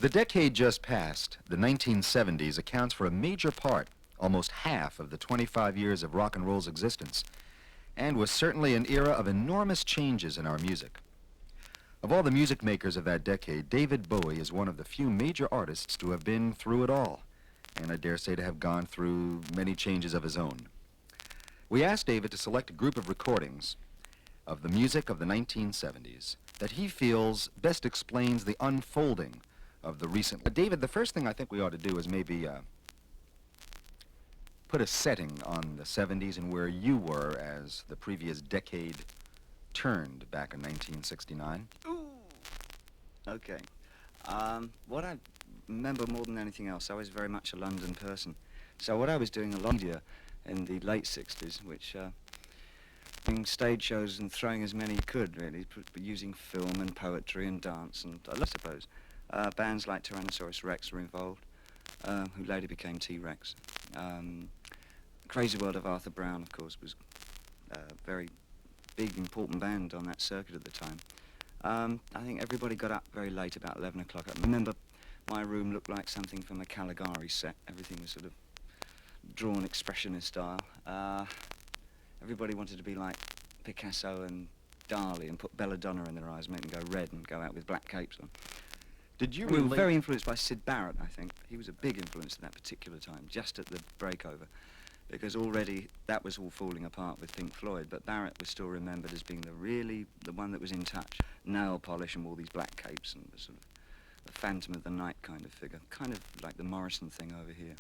The decade just passed, the 1970s, accounts for a major part, almost half of the 25 years of rock and roll's existence, and was certainly an era of enormous changes in our music. Of all the music makers of that decade, David Bowie is one of the few major artists to have been through it all, and I dare say to have gone through many changes of his own. We asked David to select a group of recordings of the music of the 1970s that he feels best explains the unfolding of the recent... David, the first thing I think we ought to do is maybe put a setting on the 70s and where you were as the previous decade turned back in 1969. Ooh. Okay. What I remember more than anything else, I was very much a London person. So what I was doing a lot of media in the late 60s, which doing stage shows and throwing as many you could, really, using film and poetry and dance and I suppose. Bands like Tyrannosaurus Rex were involved, who later became T-Rex. Crazy World of Arthur Brown, of course, was a very big, important band on that circuit at the time. I think everybody got up very late, about 11 o'clock. I remember my room looked like something from a Caligari set. Everything was sort of drawn expressionist style. Everybody wanted to be like Picasso and Dali and put belladonna in their eyes, make them go red and go out with black capes on. We were very influenced by Syd Barrett, I think. He was a big influence at that particular time, just at the breakover, because already that was all falling apart with Pink Floyd, but Barrett was still remembered as being the one that was in touch. Nail polish and all these black capes and sort of the Phantom of the Night kind of figure, kind of like the Morrison thing over here.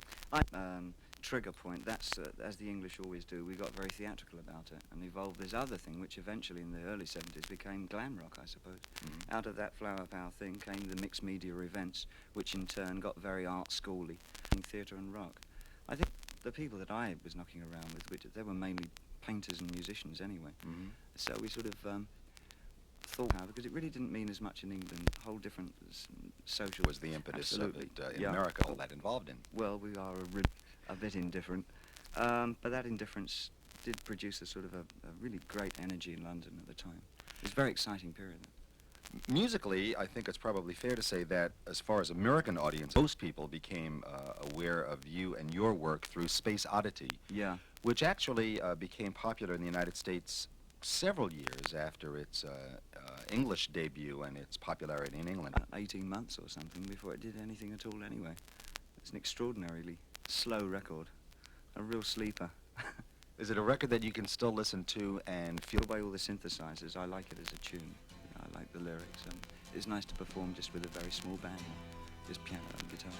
Trigger Point, that's, as the English always do, we got very theatrical about it and evolved this other thing, which eventually in the early 70s became glam rock, I suppose. Mm-hmm. Out of that flower power thing came the mixed media events, which in turn got very art schooly in theatre and rock. I think the people that I was knocking around with, which they were mainly painters and musicians anyway. Mm-hmm. So we sort of thought, because it really didn't mean as much in England, a whole different social... Was the impetus Absolutely. Of it in America, all that involved in? Well, we are a bit indifferent, but that indifference did produce a sort of a really great energy in London at the time. It was a very exciting period. Musically, I think it's probably fair to say that as far as American audience, most people became aware of you and your work through Space Oddity, yeah, which actually became popular in the United States several years after its English debut and its popularity in England. 18 months or something before it did anything at all anyway. It's an extraordinarily slow record, a real sleeper. Is it a record that you can still listen to and feel? By all the synthesizers, I like it as a tune. I like the lyrics, and it's nice to perform just with a very small band, just piano and guitar.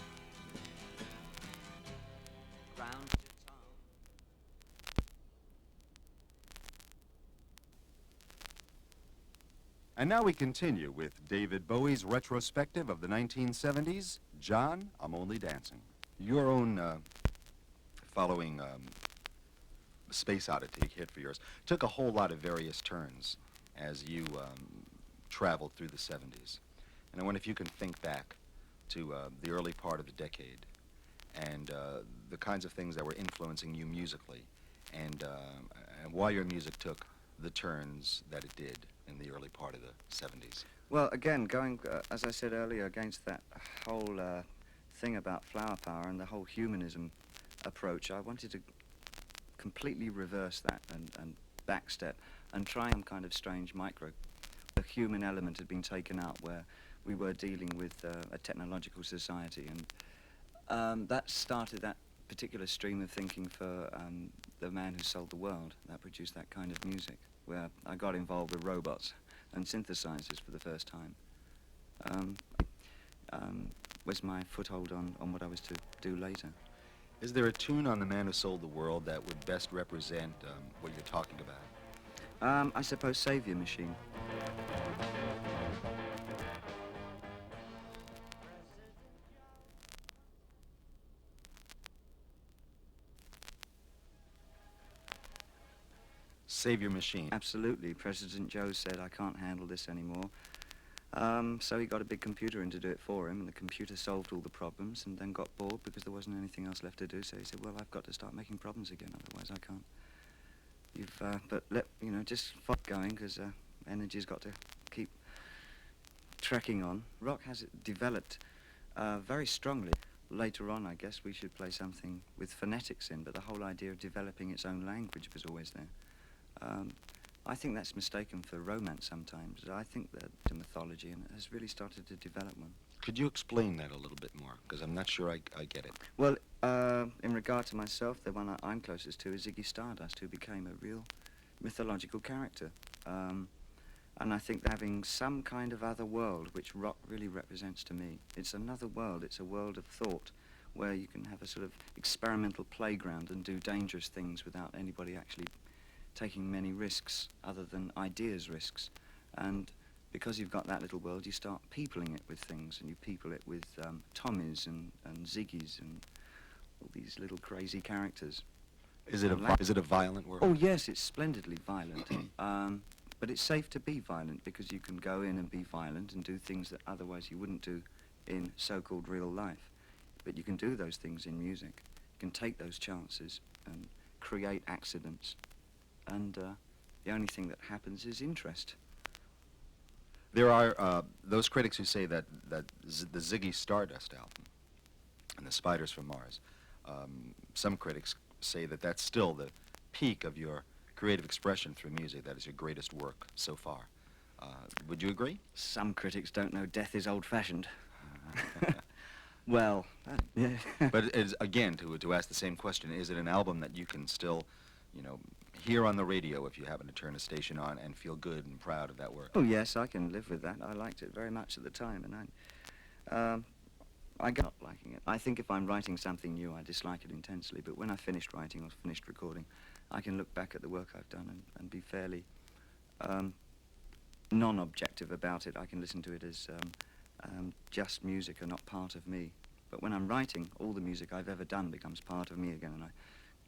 And now we continue with David Bowie's retrospective of the 1970s, John, I'm Only Dancing. Your own following Space Oddity hit for yours took a whole lot of various turns as you traveled through the 70s. And I wonder if you can think back to the early part of the decade and the kinds of things that were influencing you musically and why your music took the turns that it did in the early part of the 70s. Well, again, going, as I said earlier, against that whole thing about flower power and the whole humanism approach, I wanted to completely reverse that and backstep and try some kind of strange micro. The human element had been taken out where we were dealing with a technological society, and that started that particular stream of thinking for The Man Who Sold the World. That produced that kind of music, where I got involved with robots and synthesizers for the first time. Was my foothold on what I was to do later. Is there a tune on The Man Who Sold the World that would best represent what you're talking about? I suppose Savior Machine. Savior Machine. Absolutely. President Joe said, I can't handle this anymore. So he got a big computer in to do it for him, and the computer solved all the problems and then got bored because there wasn't anything else left to do. So he said, well, I've got to start making problems again, otherwise I can't. But just fuck going, because energy's got to keep trekking on. Rock has developed very strongly. Later on, I guess we should play something with phonetics in, but the whole idea of developing its own language was always there. I think that's mistaken for romance sometimes. I think that the mythology and it has really started to develop one. Could you explain that a little bit more? Because I'm not sure I get it. Well, in regard to myself, the one I'm closest to is Ziggy Stardust, who became a real mythological character. And I think that having some kind of other world, which rock really represents to me, it's another world, it's a world of thought, where you can have a sort of experimental playground and do dangerous things without anybody actually taking many risks, other than ideas risks. And because you've got that little world, you start peopling it with things, and you people it with Tommies and Ziggies and all these little crazy characters. Is it a violent world? Oh, yes, it's splendidly violent. But it's safe to be violent because you can go in and be violent and do things that otherwise you wouldn't do in so-called real life. But you can do those things in music. You can take those chances and create accidents. And the only thing that happens is interest. There are those critics who say that the Ziggy Stardust album and the Spiders from Mars, some critics say that that's still the peak of your creative expression through music. That is your greatest work so far. Would you agree? Some critics don't know death is old-fashioned. Well, yeah. But again, to ask the same question, is it an album that you can still, you know, hear on the radio if you happen to turn a station on and feel good and proud of that work? Oh, yes, I can live with that. I liked it very much at the time, and I got liking it. I think if I'm writing something new, I dislike it intensely, but when I finished writing or finished recording, I can look back at the work I've done and be fairly non-objective about it. I can listen to it as just music and not part of me. But when I'm writing, all the music I've ever done becomes part of me again, and I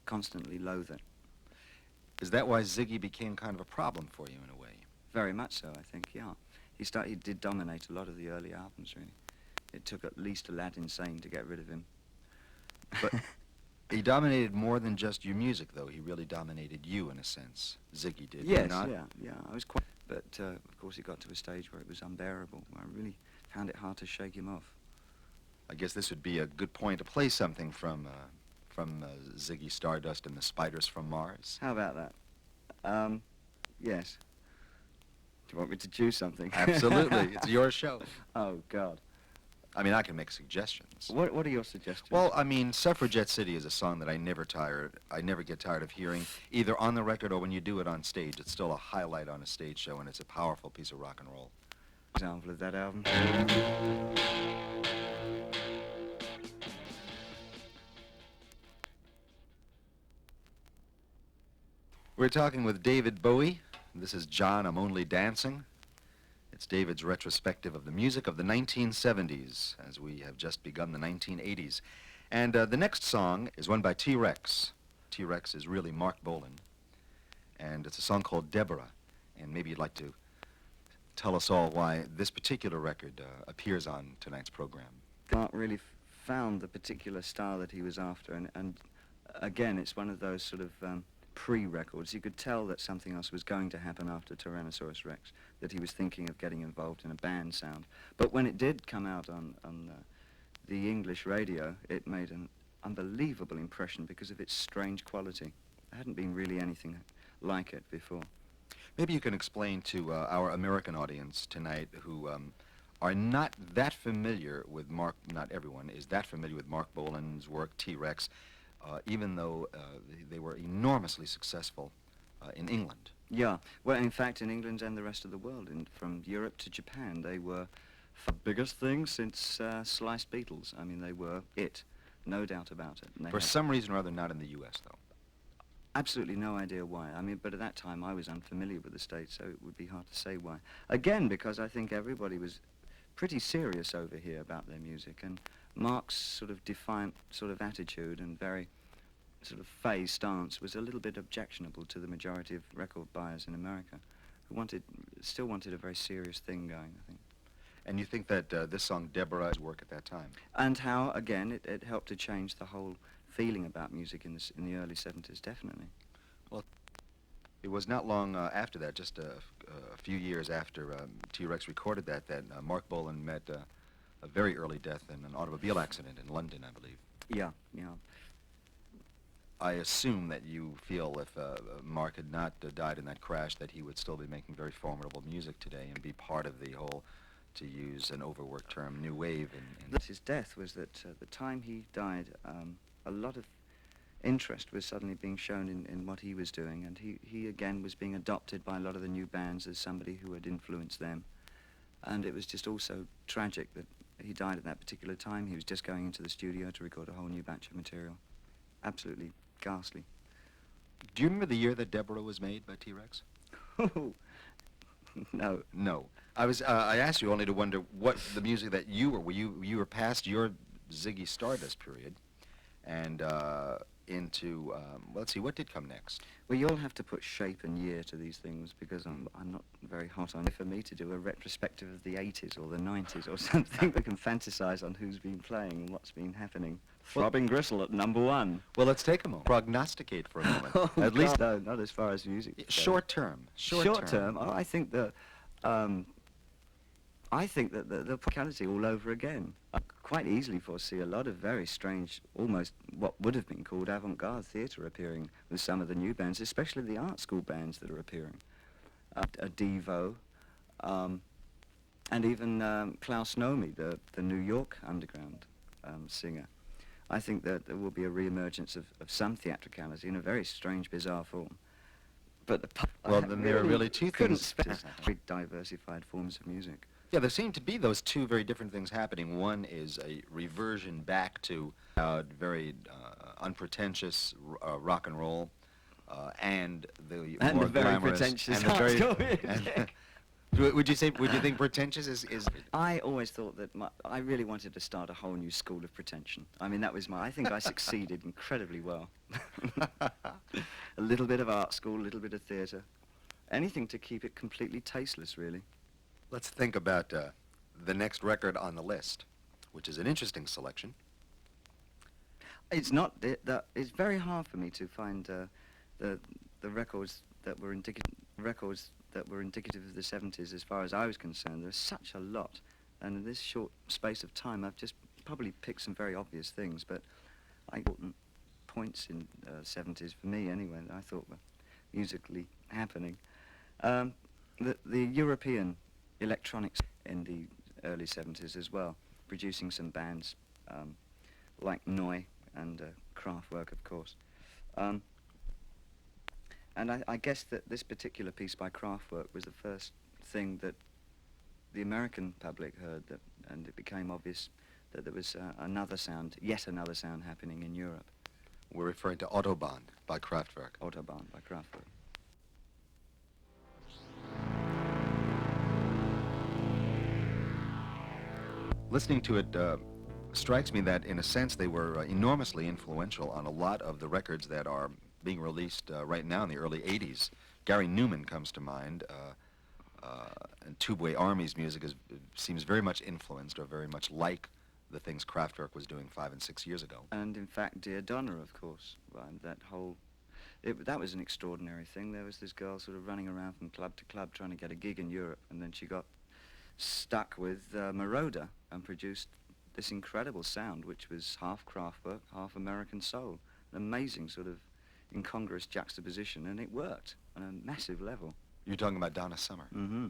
constantly loathe it. Is that why Ziggy became kind of a problem for you in a way? Very much so, I think, yeah. He did dominate a lot of the early albums, really. It took at least Aladdin Sane to get rid of him. But he dominated more than just your music, though. He really dominated you, in a sense. Ziggy did, Yes, did not? yeah. I was quite... But, of course, it got to a stage where it was unbearable, where I really found it hard to shake him off. I guess this would be a good point to play something from Ziggy Stardust and the Spiders from Mars. How about that? Yes. Do you want me to choose something? Absolutely. It's your show. Oh, God. I mean, I can make suggestions. What are your suggestions? Well, I mean, Suffragette City is a song that I never get tired of hearing, either on the record or when you do it on stage. It's still a highlight on a stage show, and it's a powerful piece of rock and roll. Example of that album. We're talking with David Bowie. This is John, I'm Only Dancing. It's David's retrospective of the music of the 1970s, as we have just begun the 1980s. And the next song is one by T-Rex. T-Rex is really Mark Bolan. And it's a song called Debra. And maybe you'd like to tell us all why this particular record appears on tonight's program. Mark really found the particular style that he was after, and again, it's one of those sort of pre-records. You could tell that something else was going to happen after Tyrannosaurus Rex, that he was thinking of getting involved in a band sound. But when it did come out on the English radio, it made an unbelievable impression because of its strange quality. There hadn't been really anything like it before. Maybe you can explain to our American audience tonight who are not that familiar with Mark, not everyone is that familiar with Mark Bolan's work, T-Rex, even though they were enormously successful in England. Yeah, well, in fact, in England and the rest of the world, from Europe to Japan, they were the biggest thing since sliced beetles. I mean, they were it, no doubt about it. And For some reason or other, not in the U.S., though. Absolutely no idea why. I mean, but at that time, I was unfamiliar with the States, so it would be hard to say why. Again, because I think everybody was pretty serious over here about their music, and Mark's sort of defiant sort of attitude and very sort of phase stance was a little bit objectionable to the majority of record buyers in America, who still wanted a very serious thing going, I think. And you think that this song, Debra's work at that time? And how, again, it helped to change the whole feeling about music in the early 70s, definitely. Well, it was not long after that, just a few years after T-Rex recorded that Mark Bolan met a very early death in an automobile accident in London, I believe. Yeah, yeah. I assume that you feel if Mark had not died in that crash that he would still be making very formidable music today and be part of the whole, to use an overworked term, new wave. His death was that the time he died, a lot of interest was suddenly being shown in what he was doing, and he again was being adopted by a lot of the new bands as somebody who had influenced them. And it was just also tragic that he died at that particular time. He was just going into the studio to record a whole new batch of material. Absolutely ghastly. Do you remember the year that Debra was made by T-Rex? No. No. I asked you only to wonder what the music that you were past your Ziggy Stardust period, and into let's see, what did come next? Well, you'll have to put shape and year to these things because I'm not very hot on it. For me to do a retrospective of the 80s or the 90s or something that can fantasize on who's been playing and what's been happening. Throbbing Gristle at #1. Well, let's take a moment. Prognosticate for a moment. Oh, At least no, not as far as music goes. short term. Short term. Oh, I think that the practicality all over again. I quite easily foresee a lot of very strange, almost what would have been called avant-garde theatre appearing with some of the new bands, especially the art school bands that are appearing. A Devo, and even Klaus Nomi, the New York underground singer. I think that there will be a re-emergence of some theatricality in a very strange, bizarre form. But well, then there are really two things. Very diversified forms of music. Yeah, there seem to be those two very different things happening. One is a reversion back to very unpretentious rock and roll, and the more very glamorous pretentious and the music. Would you think pretentious is? I always thought that I really wanted to start a whole new school of pretension. I mean, that was I think I succeeded incredibly well. A little bit of art school, a little bit of theatre. Anything to keep it completely tasteless, really. Let's think about the next record on the list, which is an interesting selection. It's not. It's very hard for me to find the records that were indicative of the 70s as far as I was concerned. There's such a lot, and in this short space of time I've just probably picked some very obvious things, but important points in 70s for me anyway that I thought were musically happening. The European electronics in the early 70s as well, producing some bands like Neu and Kraftwerk, of course. And I guess that this particular piece by Kraftwerk was the first thing that the American public heard, and it became obvious that there was yet another sound happening in Europe. We're referring to Autobahn by Kraftwerk. Autobahn by Kraftwerk. Listening to it strikes me that, in a sense, they were enormously influential on a lot of the records that are being released right now in the early 80s. Gary Newman comes to mind, and Tubeway Army's music seems very much influenced or very much like the things Kraftwerk was doing 5 and 6 years ago. And in fact, Dear Donna, of course, that was an extraordinary thing. There was this girl sort of running around from club to club trying to get a gig in Europe, and then she got stuck with Marauder and produced this incredible sound, which was half Kraftwerk, half American soul. An amazing sort of incongruous juxtaposition, and it worked on a massive level. You're talking about Donna Summer. Mm-hmm.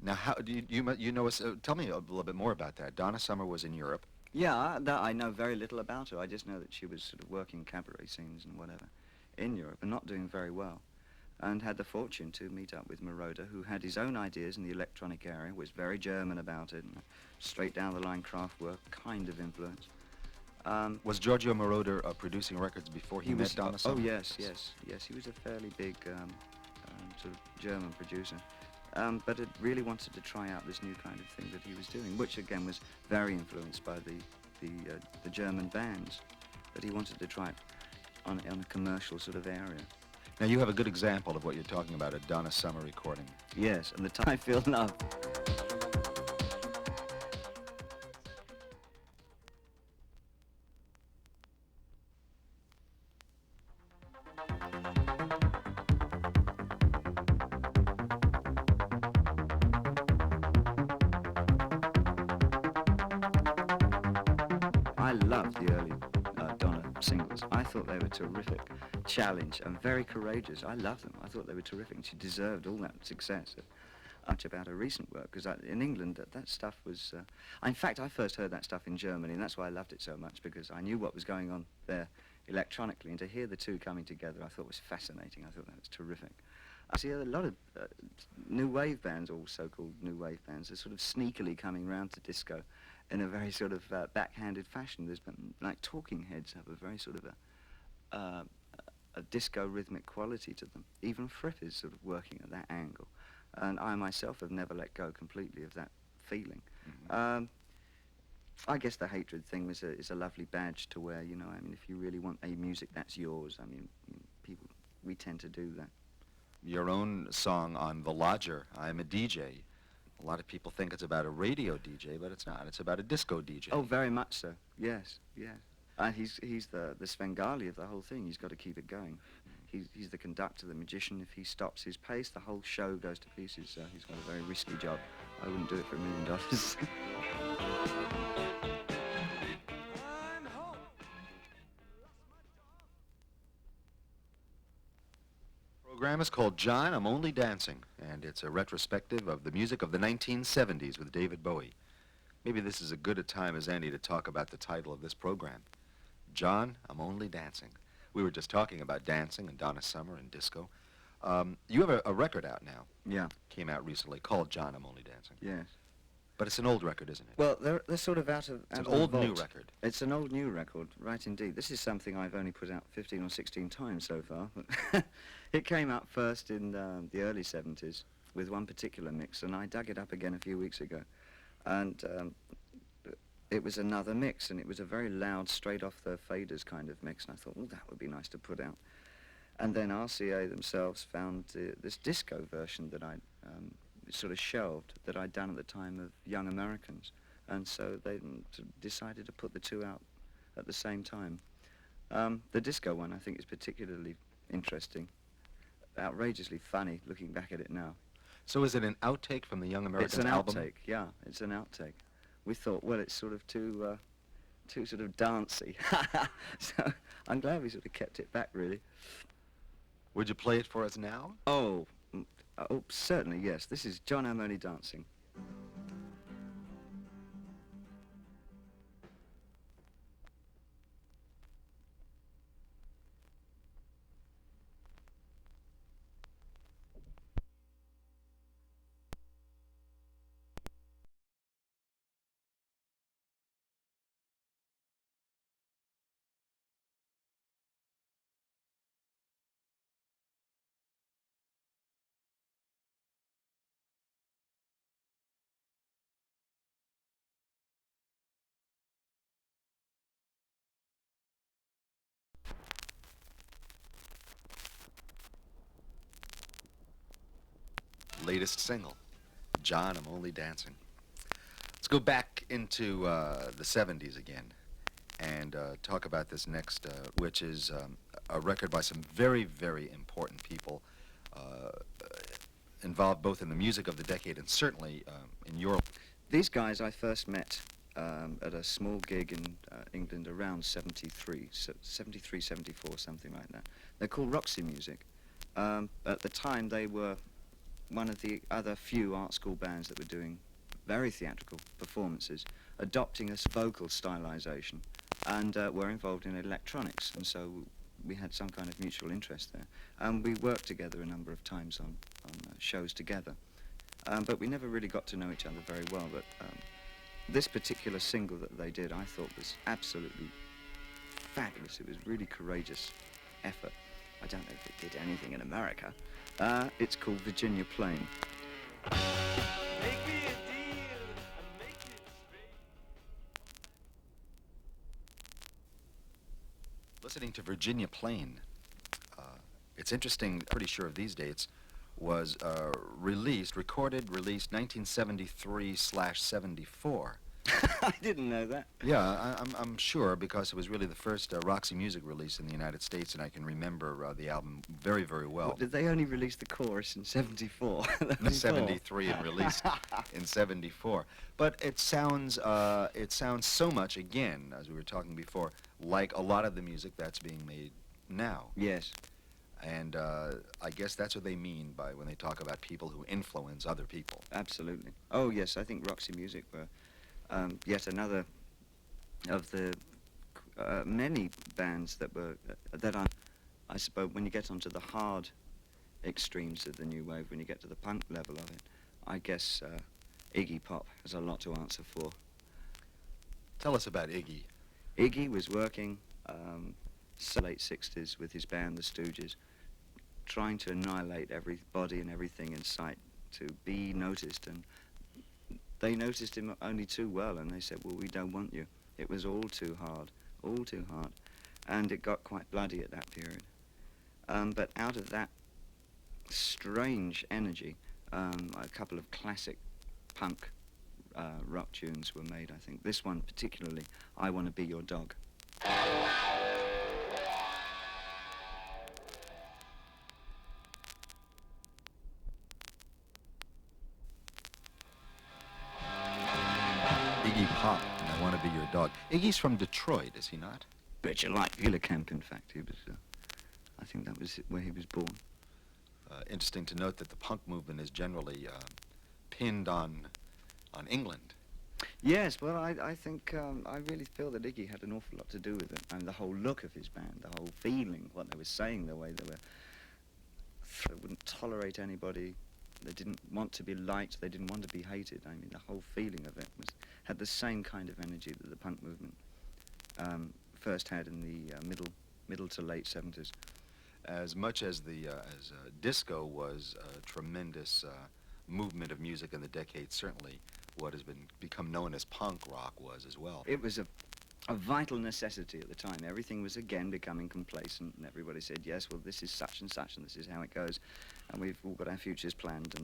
Now, how do you know? Tell me a little bit more about that. Donna Summer was in Europe. Yeah, I know very little about her. I just know that she was sort of working cabaret scenes and whatever in Europe and not doing very well, and had the fortune to meet up with Marauder, who had his own ideas in the electronic area, was very German about it, and straight down the line Kraftwerk kind of influence. Was Giorgio Moroder producing records before he met Donna Summer? Oh, yes. He was a fairly big sort of German producer, but it really wanted to try out this new kind of thing that he was doing, which again was very influenced by the German bands, that he wanted to try it on a commercial sort of area. Now, you have a good example of what you're talking about, a Donna Summer recording. Yes, and the time I Feel Love. loved the early Donna singles. I thought they were terrific. Challenge and very courageous. I loved them. I thought they were terrific. And she deserved all that success. Much about her recent work, because in England that stuff was... in fact, I first heard that stuff in Germany, and that's why I loved it so much, because I knew what was going on there electronically, and to hear the two coming together I thought was fascinating. I thought that was terrific. I see a lot of new wave bands, or so-called new wave bands, are sort of sneakily coming round to disco in a very sort of backhanded fashion. There's been, like, Talking Heads have a very sort of a disco rhythmic quality to them. Even Fripp is sort of working at that angle. And I myself have never let go completely of that feeling. Mm-hmm. I guess the hatred thing is a lovely badge to wear, you know. I mean, if you really want a music that's yours, I mean, people, we tend to do that. Your own song on The Lodger, I'm a DJ. A lot of people think it's about a radio DJ, but it's not. It's about a disco DJ. Oh, very much so. Yes, yes. He's the Svengali of the whole thing. He's got to keep it going. He's the conductor, the magician. If he stops his pace, the whole show goes to pieces. So he's got a very risky job. I wouldn't do it for $1 million. The program is called John, I'm Only Dancing, and it's a retrospective of the music of the 1970s with David Bowie. Maybe this is as good a time as any to talk about the title of this program. John, I'm Only Dancing. We were just talking about dancing and Donna Summer and disco. You have a record out now. Yeah. Came out recently called John, I'm Only Dancing. Yes. But it's an old record, isn't it? Well, they're sort of out of... It's an old new record. It's an old new record, right indeed. This is something I've only put out 15 or 16 times so far. It came out first in the early 70s with one particular mix, and I dug it up again a few weeks ago. And it was another mix, and it was a very loud, straight off the faders kind of mix, and I thought, well, that would be nice to put out. And then RCA themselves found this disco version that I sort of shelved, that I'd done at the time of Young Americans, and so they decided to put the two out at the same time. The disco one, I think, is particularly interesting, outrageously funny, looking back at it now. So is it an outtake from the Young Americans album? It's an outtake, yeah, it's an outtake. We thought, well, it's sort of too sort of dancey. So I'm glad we sort of kept it back, really. Would you play it for us now? Oh, certainly, yes. This is John, I'm Only Dancing. Latest single, John, I'm Only Dancing. Let's go back into the 70s again and talk about this next, which is a record by some very, very important people involved both in the music of the decade and certainly in Europe. These guys I first met at a small gig in England around 73, 74, something like that. They're called Roxy Music. At the time, they were one of the other few art school bands that were doing very theatrical performances, adopting a vocal stylization, and were involved in electronics, and so we had some kind of mutual interest there. And we worked together a number of times on shows together, but we never really got to know each other very well. But this particular single that they did, I thought was absolutely fabulous. It was really courageous effort. I don't know if it did anything in America. It's called Virginia Plain. Listening to Virginia Plain, it's interesting, pretty sure of these dates, was released 1973/74. I didn't know that. Yeah, I'm sure because it was really the first Roxy music release in the United States, and I can remember the album very, very well. What, did they only release the chorus in 74? 73 and released in 74. But it sounds so much, again, as we were talking before, like a lot of the music that's being made now. Yes. And I guess that's what they mean by when they talk about people who influence other people. Absolutely. Oh, yes, I think Roxy Music were yet another of the many bands that were, I suppose, when you get onto the hard extremes of the new wave, when you get to the punk level of it, I guess Iggy Pop has a lot to answer for. Tell us about Iggy. Iggy was working late 60s with his band, the Stooges, trying to annihilate everybody and everything in sight to be noticed, and they noticed him only too well, and they said, well, we don't want you. It was all too hard, and it got quite bloody at that period. But out of that strange energy, a couple of classic punk rock tunes were made, I think. This one particularly, I Want to Be Your Dog. Iggy Pop, and I Want to Be Your Dog. Iggy's from Detroit, is he not? Bet you like Camp, in fact. He was, I think that was where he was born. Interesting to note that the punk movement is generally pinned on England. Yes, well, I think, I really feel that Iggy had an awful lot to do with it. And the whole look of his band, the whole feeling, what they were saying, the way they were, they wouldn't tolerate anybody. They didn't want to be liked. They didn't want to be hated. I mean, the whole feeling of it had the same kind of energy that the punk movement first had in the middle to late 70s. As much as disco was a tremendous movement of music in the decade, certainly what has become known as punk rock was as well. It was a vital necessity at the time. Everything was again becoming complacent, and everybody said, yes, well, this is such and such, and this is how it goes, and we've all got our futures planned,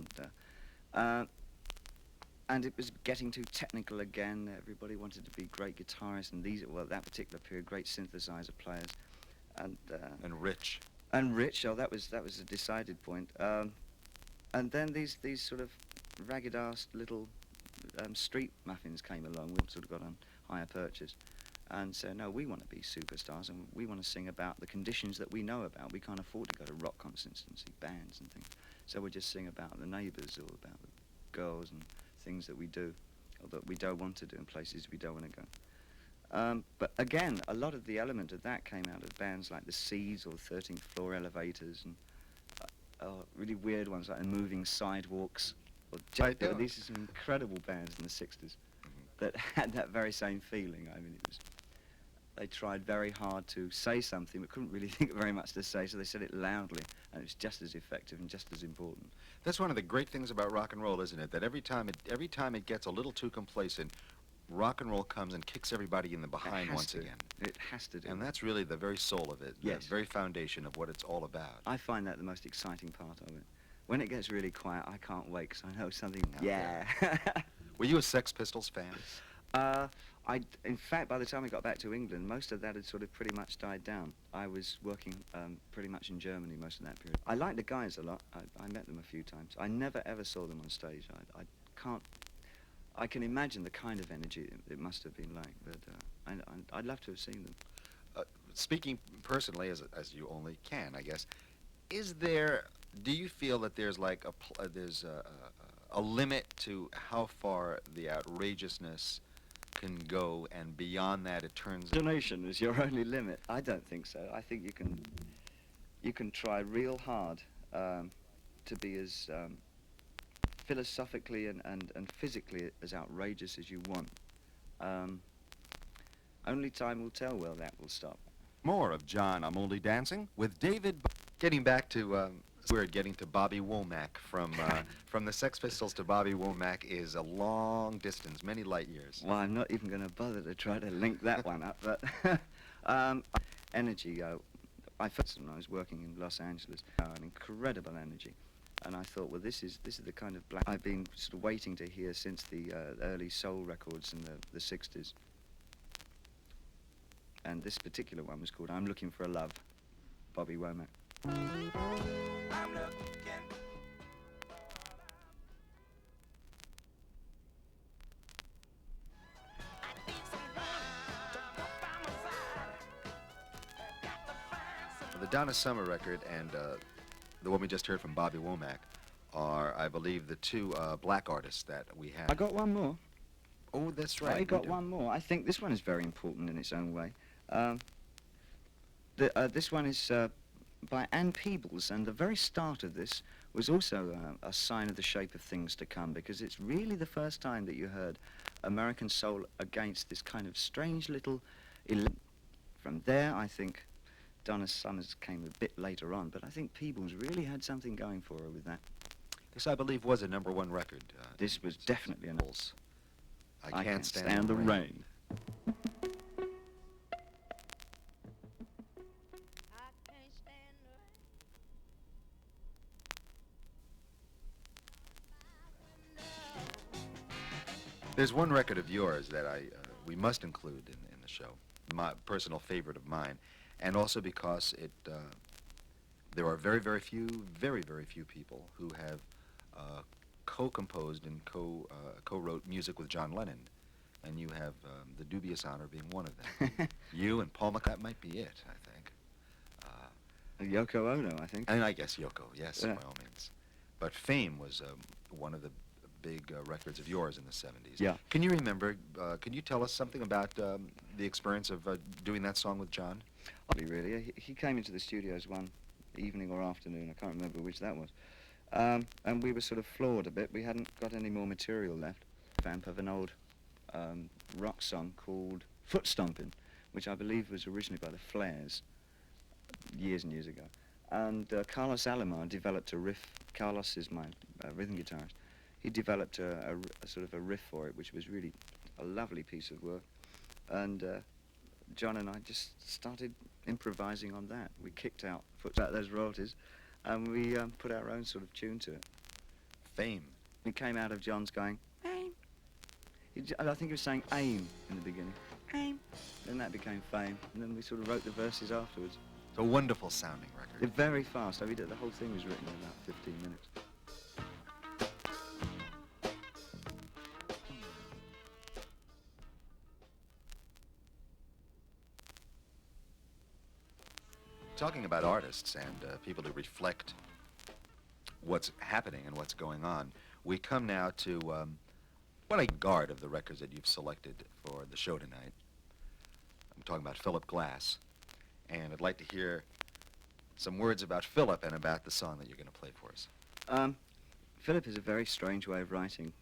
and it was getting too technical again. Everybody wanted to be great guitarists, and that particular period, great synthesizer players, and rich. And rich. Oh, that was a decided point. And then these sort of ragged-assed little street muffins came along. We sort of got on higher purchase, and said, no, we want to be superstars, and we want to sing about the conditions that we know about. We can't afford to go to rock concerts and see bands and things, so we just sing about the neighbours or about the girls and things that we do, or that we don't want to do in places we don't want to go. But again, a lot of the element of that came out of bands like the Seeds or 13th Floor Elevators, and really weird ones like the Moving Sidewalks. Or these are some incredible bands in the 60s that had that very same feeling. I mean, they tried very hard to say something but couldn't really think of very much to say, so they said it loudly, and it was just as effective and just as important. That's one of the great things about rock and roll, isn't it? That every time it gets a little too complacent, rock and roll comes and kicks everybody in the behind once again. It has to do. And that's really the very soul of it, yes. The very foundation of what it's all about. I find that the most exciting part of it. When it gets really quiet, I can't wait, because I know something... Yeah. Were you a Sex Pistols fan? In fact, by the time I got back to England, most of that had sort of pretty much died down. I was working pretty much in Germany most of that period. I liked the guys a lot. I met them a few times. I never ever saw them on stage. I can imagine the kind of energy it must have been like, but I'd love to have seen them. Speaking personally, as you only can, I guess, do you feel that there's like a limit to how far the outrageousness can go, and beyond that it turns... Imagination is your only limit. I don't think so. I think you can try real hard to be as philosophically and physically as outrageous as you want. Only time will tell where that will stop. More of John, I'm Only Dancing with David. Getting back to... we're getting to Bobby Womack. From the Sex Pistols to Bobby Womack is a long distance, many light years. Well, I'm not even going to bother to try to link that one up, but energy. I first, when I was working in Los Angeles, an incredible energy. And I thought, well, this is the kind of black I've been sort of waiting to hear since the early soul records in the 60s. And this particular one was called I'm Looking for a Love, Bobby Womack. I'm looking. The Donna Summer record and the one we just heard from Bobby Womack are, I believe, the two black artists that we have. I got one more. Oh, that's right. I got one more. I think this one is very important in its own way. This one is by Ann Peebles, and the very start of this was also a sign of the shape of things to come, because it's really the first time that you heard American soul against this kind of strange little... From there, I think Donna Summers came a bit later on, but I think Peebles really had something going for her with that. This, I believe, was a #1 record. This was definitely an... I Can't Stand the Rain. There's one record of yours that we must include in the show, my personal favorite of mine, and also because there are very, very few people who have co-composed and co-wrote music with John Lennon, and you have the dubious honor of being one of them. You and Paul McCartney, that might be it, I think. Yoko Ono, I think. And I guess Yoko, yes, Yeah. by all means. But Fame was one of the big records of yours in the 70s. Yeah. Can you remember, can you tell us something about the experience of doing that song with John? Really, he came into the studios one evening or afternoon, I can't remember which that was, and we were sort of floored a bit. We hadn't got any more material left. Vamp of an old rock song called Foot Stompin', which I believe was originally by the Flares years and years ago. And Carlos Alomar developed a riff. Carlos is my rhythm guitarist. He developed a sort of a riff for it, which was really a lovely piece of work. And John and I just started improvising on that. We kicked out those royalties, and we put our own sort of tune to it. Fame. It came out of John's going, aim. I think he was saying aim in the beginning. Aim. Then that became Fame, and then we sort of wrote the verses afterwards. It's a wonderful sounding record. They're very fast. The whole thing was written in about 15 minutes. Talking about artists and people who reflect what's happening and what's going on, we come now to what I guard of the records that you've selected for the show tonight. I'm talking about Philip Glass, and I'd like to hear some words about Philip and about the song that you're going to play for us. Philip is a very strange way of writing.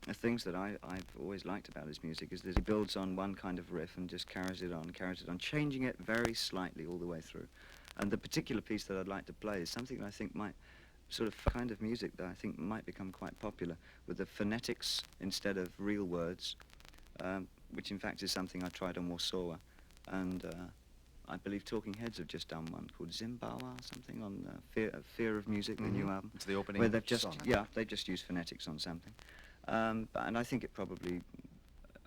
The things that I've always liked about his music is that he builds on one kind of riff and just carries it on, changing it very slightly all the way through. And the particular piece that I'd like to play is something that I think might, sort of kind of music that I think might become quite popular, with the phonetics instead of real words, which in fact is something I tried on Warsaw. And I believe Talking Heads have just done one called Zimbabwe or something on Fear of Music, the new album. It's the opening where they've just, song. Yeah, they just use phonetics on something. And I think it probably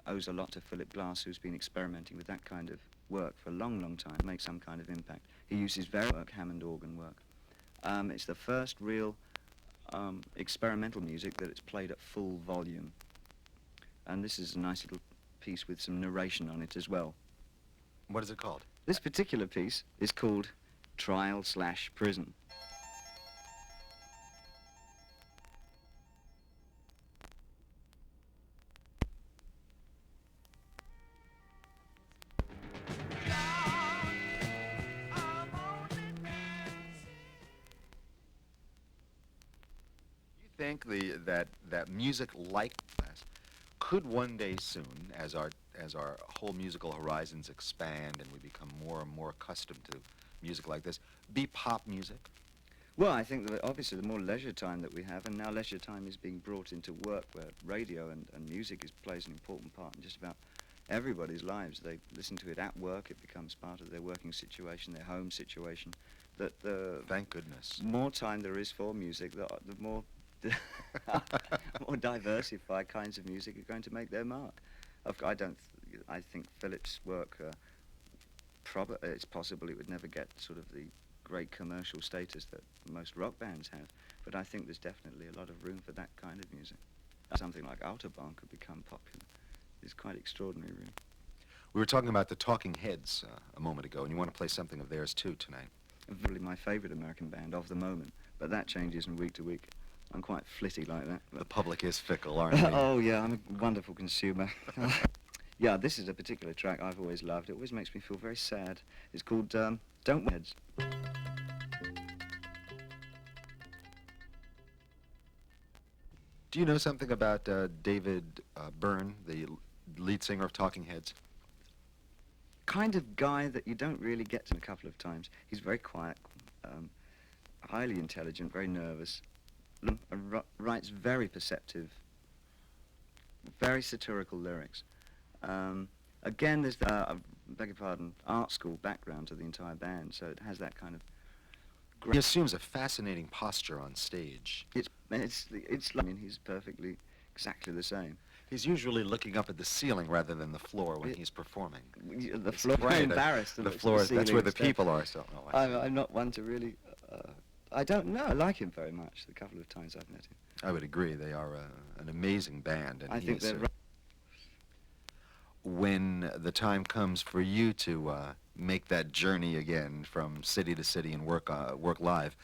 owes a lot to Philip Glass, who's been experimenting with that kind of work for a long, long time, to make some kind of impact. He uses very Hammond organ work. It's the first real experimental music that it's played at full volume. And this is a nice little piece with some narration on it as well. What is it called? This particular piece is called Trial/Prison. Think that music like this could one day soon, as our whole musical horizons expand and we become more and more accustomed to music like this, be pop music? Well, I think that obviously the more leisure time that we have, and now leisure time is being brought into work, where radio and music plays an important part in just about everybody's lives. They listen to it at work, it becomes part of their working situation, their home situation, that the Thank goodness. more time there is for music, the more more diversified kinds of music are going to make their mark. I think Philip's work, it's possible it would never get sort of the great commercial status that most rock bands have, but I think there's definitely a lot of room for that kind of music. Something like Autobahn could become popular. It's quite extraordinary, really. We were talking about the Talking Heads a moment ago, and you want to play something of theirs too tonight. Really my favorite American band of the moment, but that changes from week to week. I'm quite flitty like that. The public is fickle, aren't they? Oh, yeah, I'm a wonderful consumer. Yeah, this is a particular track I've always loved. It always makes me feel very sad. It's called Don't Heads. Do you know something about David Byrne, the lead singer of Talking Heads? Kind of guy that you don't really get to a couple of times. He's very quiet, highly intelligent, very nervous, writes very perceptive, very satirical lyrics. Again, there's I beg your pardon, art school background to the entire band, so it has that kind of. He assumes a fascinating posture on stage. I mean, he's perfectly, exactly the same. He's usually looking up at the ceiling rather than the floor when he's performing. The floor, very embarrassed. The floor, that's where the people are. So, I'm not one to really. I don't know. I like him very much. The couple of times I've met him. I would agree. They are an amazing band, and I think they're. When the time comes for you to make that journey again from city to city and work live,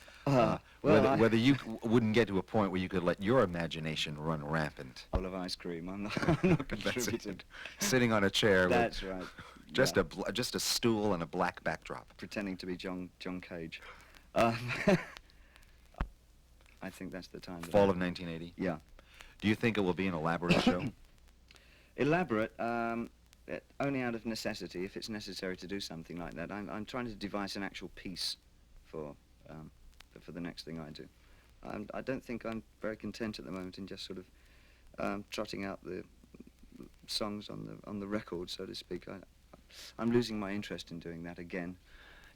whether you wouldn't get to a point where you could let your imagination run rampant. Bowl of ice cream. I'm not contributing. Sitting on a chair. That's right. Just a stool and a black backdrop. Pretending to be John Cage. I think that's the time. Fall of 1980. Yeah. Do you think it will be an elaborate show? Elaborate, only out of necessity, if it's necessary to do something like that. I'm trying to devise an actual piece for the next thing I do. I don't think I'm very content at the moment in just sort of trotting out the songs on the record, so to speak. I'm losing my interest in doing that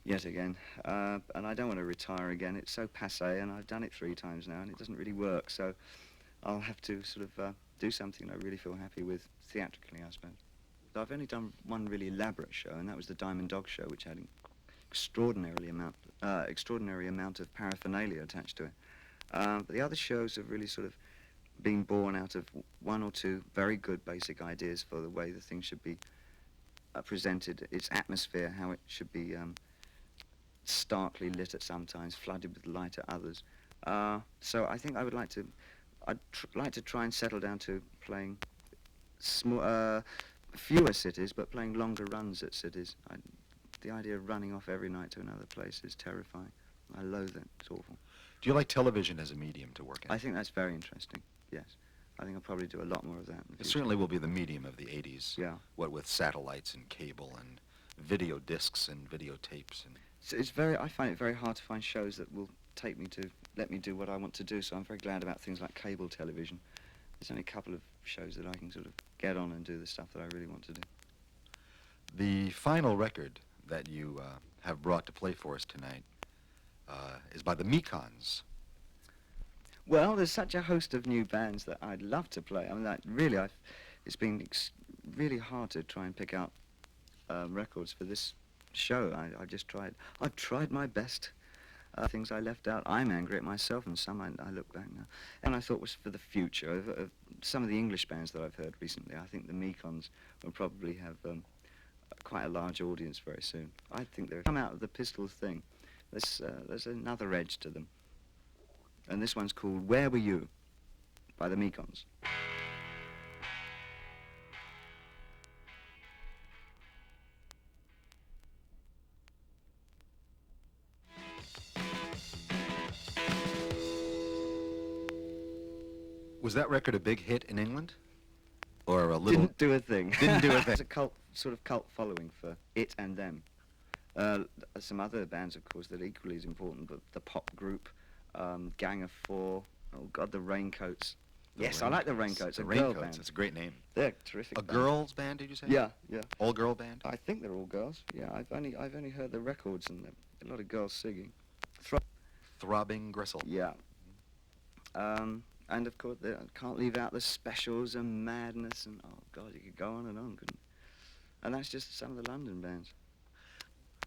yet again, and I don't want to retire again. It's so passé, and I've done it 3 times now, and it doesn't really work, so I'll have to sort of do something I really feel happy with theatrically, I suppose. I've only done one really elaborate show, and that was the Diamond Dog show, which had an extraordinary amount of paraphernalia attached to it. But the other shows have really sort of been born out of 1 or 2 very good basic ideas for the way the thing should be presented, its atmosphere, how it should be starkly lit at some times, flooded with light at others. So I think I'd like to try and settle down to playing fewer cities, but playing longer runs at cities. The idea of running off every night to another place is terrifying. I loathe it. It's awful. Do you like television as a medium to work in? I think that's very interesting, yes. I think I'll probably do a lot more of that in the It future. certainly will be the medium of the 80s. Yeah. What with satellites and cable and video discs and videotapes. And I find it very hard to find shows that will let me do what I want to do, so I'm very glad about things like cable television. There's only a couple of shows that I can sort of get on and do the stuff that I really want to do. The final record that you have brought to play for us tonight is by the Mekons. Well, there's such a host of new bands that I'd love to play. I mean, it's been really hard to try and pick out records for this show. I've tried my best. Things I left out, I'm angry at myself, and some I look back now. And I thought was for the future. Of some of the English bands that I've heard recently, I think the Mekons will probably have quite a large audience very soon. I think they'll come out of the Pistols thing. There's another edge to them. And this one's called Where Were You by the Mekons. Was that record a big hit in England? Or a little... Didn't do a thing. Didn't do a thing. There's a sort of cult following for it and them. Some other bands, of course, that are equally as important, but the pop group, Gang of Four, oh God, the Raincoats. Yes, I like the Raincoats. The a girl Raincoats, band. that's a great name. They're terrific. A girls' band, did you say? Yeah. All-girl band? I think they're all girls. Yeah, I've only heard the records and a lot of girls singing. Throbbing Gristle. Yeah. And of course, I can't leave out the Specials and Madness and, oh God, you could go on, couldn't you? And that's just some of the London bands.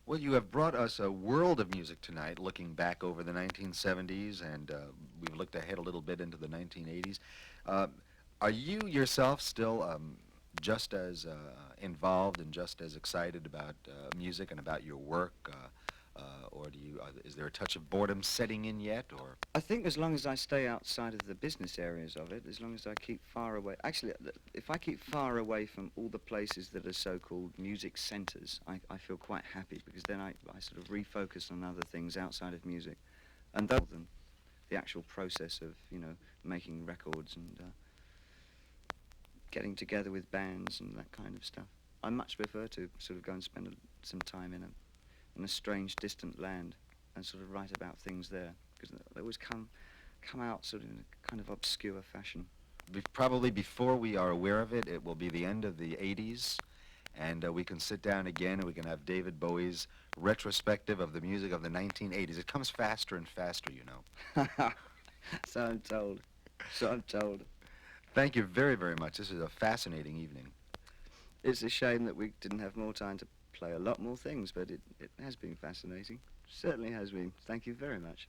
Well, you have brought us a world of music tonight, looking back over the 1970s, and we've looked ahead a little bit into the 1980s. Uh, are you yourself still just as involved and just as excited about music and about your work, or is there a touch of boredom setting in yet, or? I think as long as I stay outside of the business areas of it, as long as I keep far away... Actually, if I keep far away from all the places that are so-called music centres, I feel quite happy, because then I sort of refocus on other things outside of music. And other than the actual process of, making records and getting together with bands and that kind of stuff. I much prefer to sort of go and spend some time in a strange, distant land and sort of write about things there, because they always come out sort of in a kind of obscure fashion. Probably before we are aware of it, it will be the end of the 80s, and we can sit down again and we can have David Bowie's retrospective of the music of the 1980s. It comes faster and faster, you know. So I'm told. So I'm told. Thank you very, very much. This is a fascinating evening. It's a shame that we didn't have more time to play a lot more things, but it has been fascinating. Certainly has been. Thank you very much.